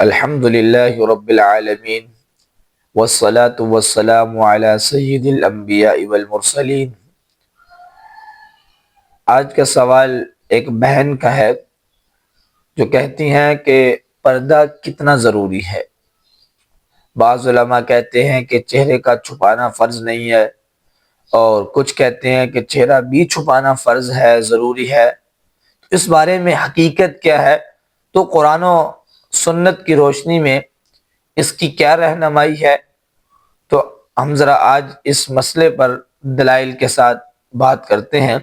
الحمد للہ رب العالمین والصلاة والسلام علی سید الانبیاء والمرسلین۔ آج کا سوال ایک بہن کا ہے جو کہتی ہیں کہ پردہ کتنا ضروری ہے۔ بعض علماء کہتے ہیں کہ چہرے کا چھپانا فرض نہیں ہے، اور کچھ کہتے ہیں کہ چہرہ بھی چھپانا فرض ہے، ضروری ہے۔ اس بارے میں حقیقت کیا ہے؟ تو قرآن و سنت کی روشنی میں اس کی کیا رہنمائی ہے؟ تو ہم ذرا آج اس مسئلے پر دلائل کے ساتھ بات کرتے ہیں۔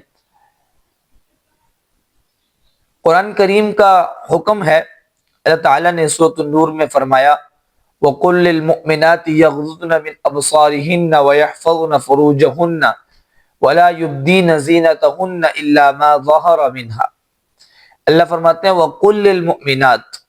قرآن کریم کا حکم ہے، اللہ تعالیٰ نے سورۃ النور میں فرمایا وَقُلْ لِلْمُؤْمِنَاتِ يَغْضُضْنَ مِنْ أَبْصَارِهِنَّ وَيَحْفَظْنَ فُرُوجَهُنَّ وَلَا يُبْدِينَ زِينَتَهُنَّ إِلَّا مَا ظَهَرَ مِنْهَا۔ اللہ فرماتے ہیں وَقُلْ لِلْمُؤْمِنَاتِ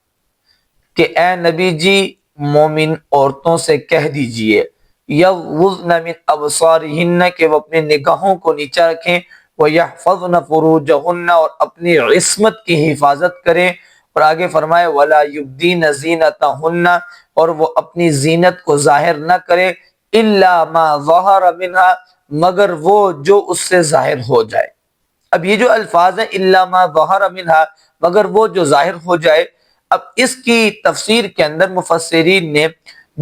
کہ اے نبی جی مومن عورتوں سے کہہ دیجئے یغضضن من ابصارہن کہ وہ اپنی نگاہوں کو نیچا رکھیں، ویحفظن فروجہن اور اپنی عصمت کی حفاظت کریں، اور آگے فرمائے ولا یبدین زینتہن اور وہ اپنی زینت کو ظاہر نہ کرے الا ما ظہر منہا مگر وہ جو اس سے ظاہر ہو جائے۔ اب یہ جو الفاظ ہیں الا ما ظہر منہا مگر وہ جو ظاہر ہو جائے، اب اس کی تفسیر کے اندر مفسرین نے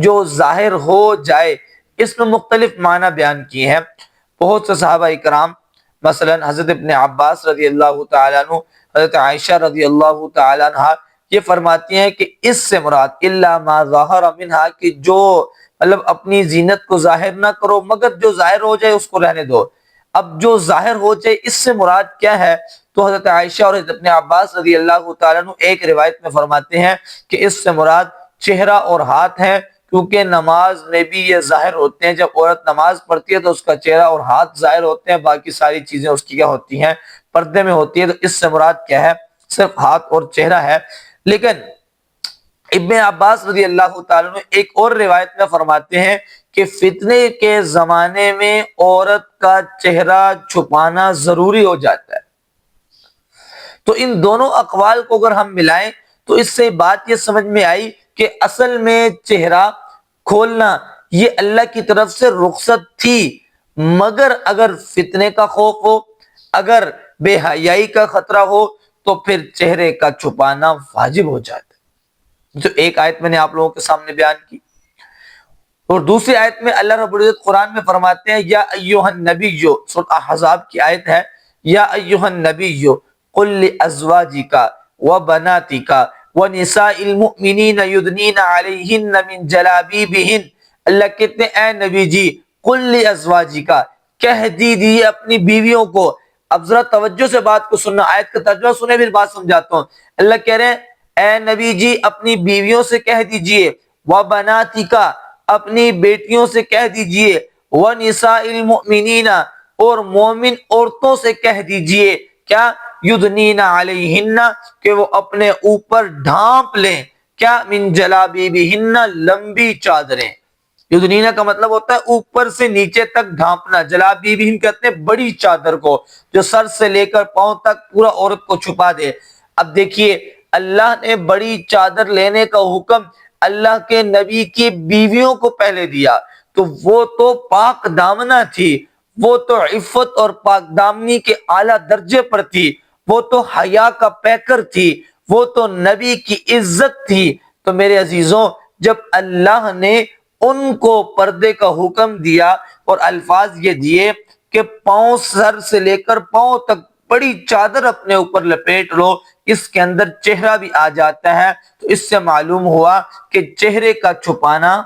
جو ظاہر ہو جائے اس میں مختلف معنی بیان کیے ہیں۔ بہت سے صحابہ کرام مثلا حضرت ابن عباس رضی اللہ تعالیٰ عنہ، حضرت عائشہ رضی اللہ تعالیٰ عنہ یہ فرماتی ہیں کہ اس سے مراد الا ما ظہر منہا کہ جو مطلب اپنی زینت کو ظاہر نہ کرو مگر جو ظاہر ہو جائے اس کو رہنے دو۔ اب جو ظاہر ہو جائے اس سے مراد کیا ہے؟ تو حضرت عائشہ اور حضرت ابن عباس رضی اللہ تعالیٰ عنہ ایک روایت میں فرماتے ہیں کہ اس سے مراد چہرہ اور ہاتھ ہیں، کیونکہ نماز میں بھی یہ ظاہر ہوتے ہیں۔ جب عورت نماز پڑھتی ہے تو اس کا چہرہ اور ہاتھ ظاہر ہوتے ہیں، باقی ساری چیزیں اس کی کیا ہوتی ہیں؟ پردے میں ہوتی ہے۔ تو اس سے مراد کیا ہے؟ صرف ہاتھ اور چہرہ ہے۔ لیکن ابن عباس رضی اللہ تعالیٰ عنہ ایک اور روایت میں فرماتے ہیں کہ فتنے کے زمانے میں عورت کا چہرہ چھپانا ضروری ہو جاتا ہے۔ تو ان دونوں اقوال کو اگر ہم ملائیں تو اس سے بات یہ سمجھ میں آئی کہ اصل میں چہرہ کھولنا یہ اللہ کی طرف سے رخصت تھی، مگر اگر فتنے کا خوف ہو، اگر بے حیائی کا خطرہ ہو تو پھر چہرے کا چھپانا واجب ہو جاتا ہے۔ جو ایک آیت میں نے آپ لوگوں کے سامنے بیان کی، اور دوسری آیت میں اللہ رب العزت قرآن میں فرماتے ہیں یا ایھا النبی، سورۃ احزاب کی آیت ہے، یا ایھا النبی قل لازواجک وبناتک ونساء المؤمنین یدنین علیہن من جلابیبہن۔ اللہ کہتے ہیں اے نبی جی قل لازواجک کہہ دیجیے اپنی بیویوں کو۔ اب ذرا توجہ سے بات کو سننا، آیت کا ترجمہ سنے پھر بات سمجھاتا ہوں۔ اللہ کہہ رہے ہیں اے نبی جی اپنی بیویوں سے کہہ دیجئے، وبناتک اپنی بیٹیوں سے کہہ دیجئے، ونساء المؤمنین اور مومن عورتوں سے کہہ دیجئے کیا؟ یدنین علیہن کہ وہ اپنے اوپر ڈھانپ لیں، کیا؟ من جلابیبہن لمبی چادریں۔ یدنین کا مطلب ہوتا ہے اوپر سے نیچے تک ڈھانپنا، جلابیبہن کہتے ہیں بڑی چادر کو جو سر سے لے کر پاؤں تک پورا عورت کو چھپا دے۔ اب دیکھیے اللہ نے بڑی چادر لینے کا حکم اللہ کے نبی کی بیویوں کو پہلے دیا، تو وہ تو پاک دامنہ تھی، وہ تو عفت اور پاک دامنی کے اعلیٰ درجے پر تھی، وہ تو حیا کا پیکر تھی، وہ تو نبی کی عزت تھی۔ تو میرے عزیزوں جب اللہ نے ان کو پردے کا حکم دیا اور الفاظ یہ دیے کہ پاؤں سر سے لے کر پاؤں تک بڑی چادر اپنے اوپر لپیٹ لو، اس کے اندر چہرہ بھی آ جاتا ہے، تو اس سے معلوم ہوا کہ چہرے کا چھپانا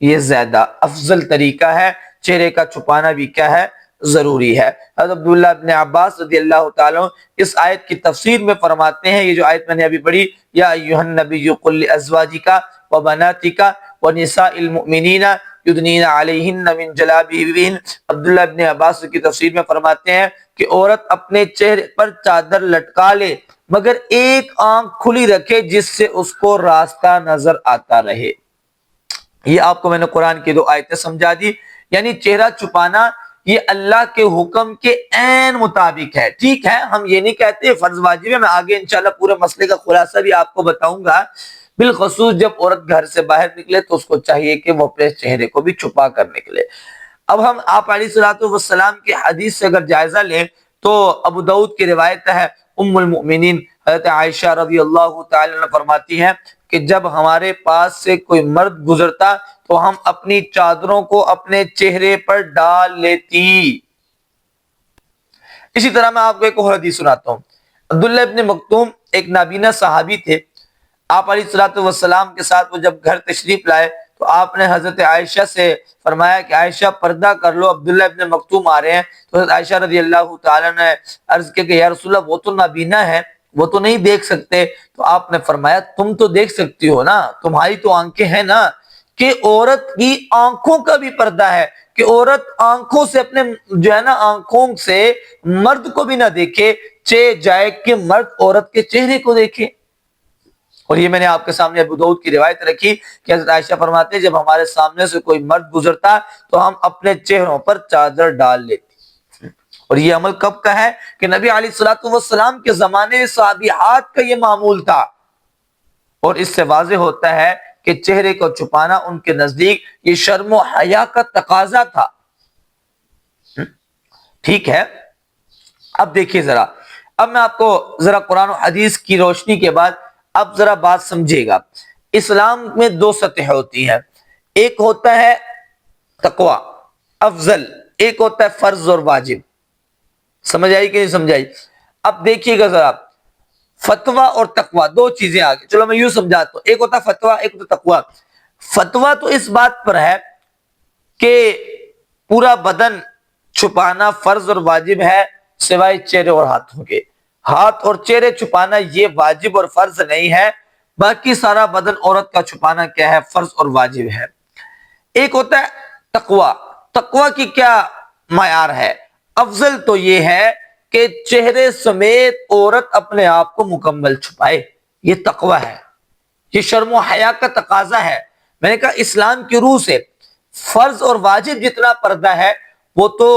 یہ زیادہ افضل طریقہ ہے، چہرے کا چھپانا بھی کیا ہے؟ ضروری ہے۔ حضرت عبداللہ ابن عباس رضی اللہ تعالیٰ اس آیت کی تفسیر میں فرماتے ہیں، یہ جو آیت میں نے ابھی پڑھی یا ایھا النبی قل لازواجک وبناتک ونساء المؤمنین یدنین علیہن من جلابیبہن، عبداللہ ابن عباس کی تفسیر میں فرماتے ہیں کہ عورت اپنے چہرے پر چادر لٹکا لے مگر ایک آنکھ کھلی رکھے جس سے اس کو راستہ نظر آتا رہے۔ یہ آپ کو میں نے قرآن کی دو آیتیں سمجھا دی، یعنی چہرہ چھپانا یہ اللہ کے حکم کے عین مطابق ہے۔ ٹھیک ہے، ہم یہ نہیں کہتے فرض واجب ہے، میں آگے انشاءاللہ پورے مسئلے کا خلاصہ بھی آپ کو بتاؤں گا، بالخصوص جب عورت گھر سے باہر نکلے تو اس کو چاہیے کہ وہ اپنے چہرے کو بھی چھپا کر نکلے۔ اب ہم آپ علیہ الصلوۃ والسلام کی حدیث سے اگر جائزہ لیں تو ابو داؤد کی روایت ہے، ام المؤمنین حضرت عائشہ رضی اللہ تعالی عنہ فرماتی ہیں کہ جب ہمارے پاس سے کوئی مرد گزرتا تو ہم اپنی چادروں کو اپنے چہرے پر ڈال لیتی۔ اسی طرح میں آپ کو ایک اور حدیث سناتا ہوں۔ عبداللہ ابن مکتوم ایک نابینا صحابی تھے، آپ علیہ الصلوۃ والسلام کے ساتھ وہ جب گھر تشریف لائے تو آپ نے حضرت عائشہ سے فرمایا کہ عائشہ پردہ کر لو، عبداللہ ابن مکتوم آ رہے ہیں۔ تو حضرت عائشہ رضی اللہ تعالیٰ نے عرض کیا کہ یا رسول اللہ وہ تو نابینا ہے، وہ تو نہیں دیکھ سکتے۔ تو آپ نے فرمایا تم تو دیکھ سکتی ہو نا، تمہاری تو آنکھیں ہیں نا، کہ عورت کی آنکھوں کا بھی پردہ ہے، کہ عورت آنکھوں سے اپنے جو ہے نا آنکھوں سے مرد کو بھی نہ دیکھے، جائے کہ مرد عورت کے چہرے کو دیکھے۔ اور یہ میں نے آپ کے سامنے ابو داؤد کی روایت رکھی کہ حضرت عائشہ فرماتے ہیں جب ہمارے سامنے سے کوئی مرد گزرتا تو ہم اپنے چہروں پر چادر ڈال لیتے۔ اور یہ عمل کب کا ہے کہ نبی علیہ الصلوۃ والسلام کے زمانے میں صحابیات کا یہ معمول تھا۔ اور اس سے واضح ہوتا ہے کہ چہرے کو چھپانا ان کے نزدیک یہ شرم و حیا کا تقاضا تھا۔ ٹھیک ہے، اب دیکھیے ذرا، اب میں آپ کو ذرا قرآن و حدیث کی روشنی کے بعد اب ذرا بات سمجھے گا۔ اسلام میں دو سطح ہوتی ہیں، ایک ہوتا ہے تقوی افضل، ایک ہوتا ہے فرض اور واجب۔ سمجھ آئی کہ نہیں سمجھ آئی؟ اب دیکھیے گا ذرا، فتویٰ اور تقوی دو چیزیں آگے، چلو میں یوں سمجھاتا ہوں، ایک ہوتا ہے فتویٰ، ایک ہوتا ہے تقوی۔ فتویٰ تو اس بات پر ہے کہ پورا بدن چھپانا فرض اور واجب ہے سوائے چہرے اور ہاتھوں کے، ہاتھ اور چہرے چھپانا یہ واجب اور فرض نہیں ہے، باقی سارا بدن عورت کا چھپانا کیا ہے؟ فرض اور واجب ہے۔ ایک ہوتا ہے تقوی، تقوی کی کیا معیار ہے؟ افضل تو یہ ہے کہ چہرے سمیت عورت اپنے آپ کو مکمل چھپائے، یہ تقوی ہے، یہ شرم و حیا کا تقاضا ہے۔ میں نے کہا اسلام کی روح سے فرض اور واجب جتنا پردہ ہے وہ تو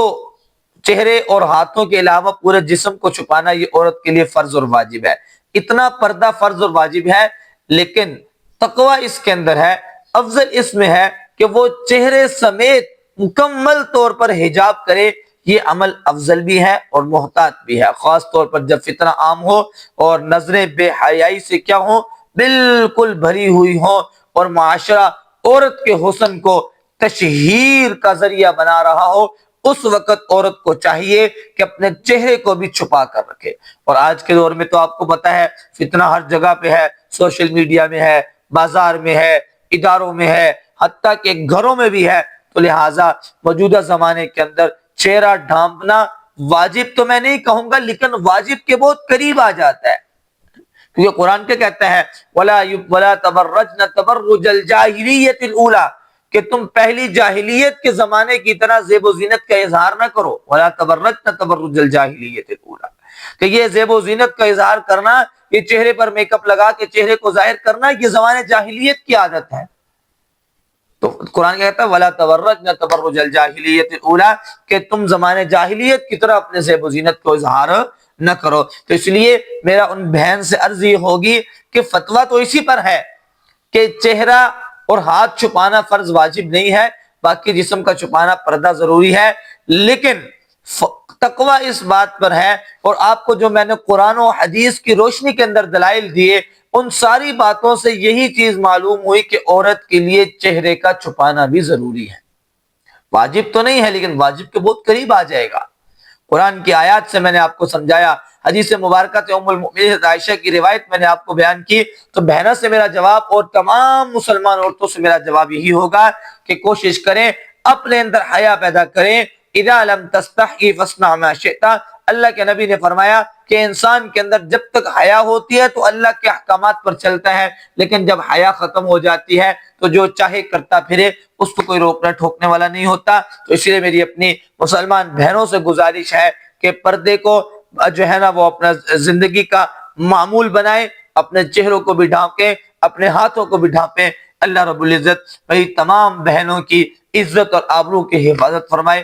چہرے اور ہاتھوں کے علاوہ پورے جسم کو چھپانا یہ عورت کے لیے فرض اور واجب ہے، اتنا پردہ فرض اور واجب ہے۔ لیکن تقوی اس کے اندر ہے، افضل اس میں ہے کہ وہ چہرے سمیت مکمل طور پر حجاب کرے، یہ عمل افضل بھی ہے اور محتاط بھی ہے، خاص طور پر جب فتنہ عام ہو اور نظریں بے حیائی سے کیا ہوں؟ بالکل بھری ہوئی ہوں، اور معاشرہ عورت کے حسن کو تشہیر کا ذریعہ بنا رہا ہو، اس وقت عورت کو چاہیے کہ اپنے چہرے کو بھی چھپا کر رکھے۔ اور آج کے دور میں تو آپ کو پتا ہے فتنہ ہر جگہ پہ ہے، سوشل میڈیا میں ہے، بازار میں ہے، اداروں میں ہے، حتیٰ کہ گھروں میں بھی ہے۔ تو لہٰذا موجودہ زمانے کے اندر چہرہ ڈھانپنا واجب تو میں نہیں کہوں گا، لیکن واجب کے بہت قریب آ جاتا ہے، کیونکہ قرآن کیا کہتا ہے؟ وَلَا تَبَرَّجْنَ تَبَرُّجَ الْجَاهِلِيَّةِ الْأُولَىٰ، کہ تم پہلی جاہلیت کے زمانے کی طرح زیب و زینت کا اظہار نہ کرو۔ وَلَا تَبَرَّجْنَ تَبَرُّجَ الْجَاهِلِيَّةِ الْأُولَىٰ، کہ یہ زیب و زینت کا اظہار کرنا، یہ چہرے پر میک اپ لگا کے چہرے کو ظاہر کرنا، یہ زمانے جاہلیت کی عادت ہے۔ تو قرآن کہتا ہے وَلَا تَبَرَّجْنَ تَبَرُّجَ الْجَاهِلِيَّةِ الْأُولَىٰ، کہ تم زمانے جاہلیت کی طرح اپنے زیب و زینت کو اظہار نہ کرو۔ تو اس لیے میرا ان بہن سے عرض یہ ہوگی کہ فتویٰ تو اسی پر ہے کہ چہرہ اور ہاتھ چھپانا فرض واجب نہیں ہے، باقی جسم کا چھپانا پردہ ضروری ہے، لیکن تقوی اس بات پر ہے۔ اور آپ کو جو میں نے قرآن و حدیث کی روشنی کے اندر دلائل دیے، ان ساری باتوں سے یہی چیز معلوم ہوئی کہ عورت کے لیے چہرے کا چھپانا بھی ضروری ہے، واجب تو نہیں ہے لیکن واجب کے بہت قریب آ جائے گا۔ قرآن کی آیات سے میں نے آپ کو سمجھایا، حدیث مبارکہ ام المؤمنین عائشہ کی روایت میں نے آپ کو بیان کی۔ تو بہنوں سے میرا جواب اور تمام مسلمان عورتوں سے میرا جواب یہی ہوگا کہ کوشش کریں، اپنے اندر حیا پیدا کریں۔ اذا لم تستحی فاصنع ما شئت، اللہ کے نبی نے فرمایا کہ انسان کے اندر جب تک حیا ہوتی ہے تو اللہ کے احکامات پر چلتا ہے، لیکن جب حیا ختم ہو جاتی ہے تو جو چاہے کرتا پھرے، اس کو کوئی روکنے ٹھوکنے والا نہیں ہوتا۔ تو اس لیے میری اپنی مسلمان بہنوں سے گزارش ہے کہ پردے کو جو ہے نا وہ اپنا زندگی کا معمول بنائیں، اپنے چہروں کو بھی ڈھانپیں، اپنے ہاتھوں کو بھی ڈھانپیں۔ اللہ رب العزت میری تمام بہنوں کی عزت اور آبرو کی حفاظت فرمائے۔